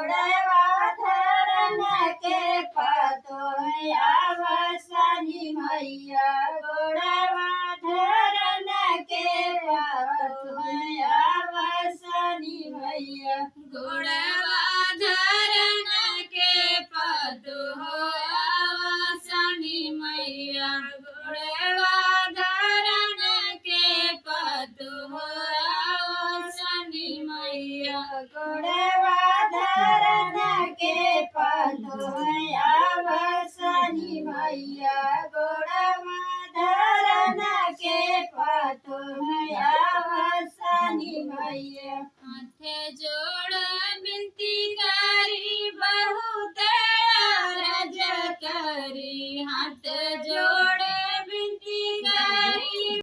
गोड़वा धरन के पतो आवसनी मैया गोड़वा धरन के पतो आवसनी मैया गोड़वा धरन के पतो आवसनी मैया गोड़वा धरन के पतो आवसनी मैया गोड़वा धरन के पतो आवसनी मैया गोड़वा धरन के पतो आवसनी मैया हाथे जोड़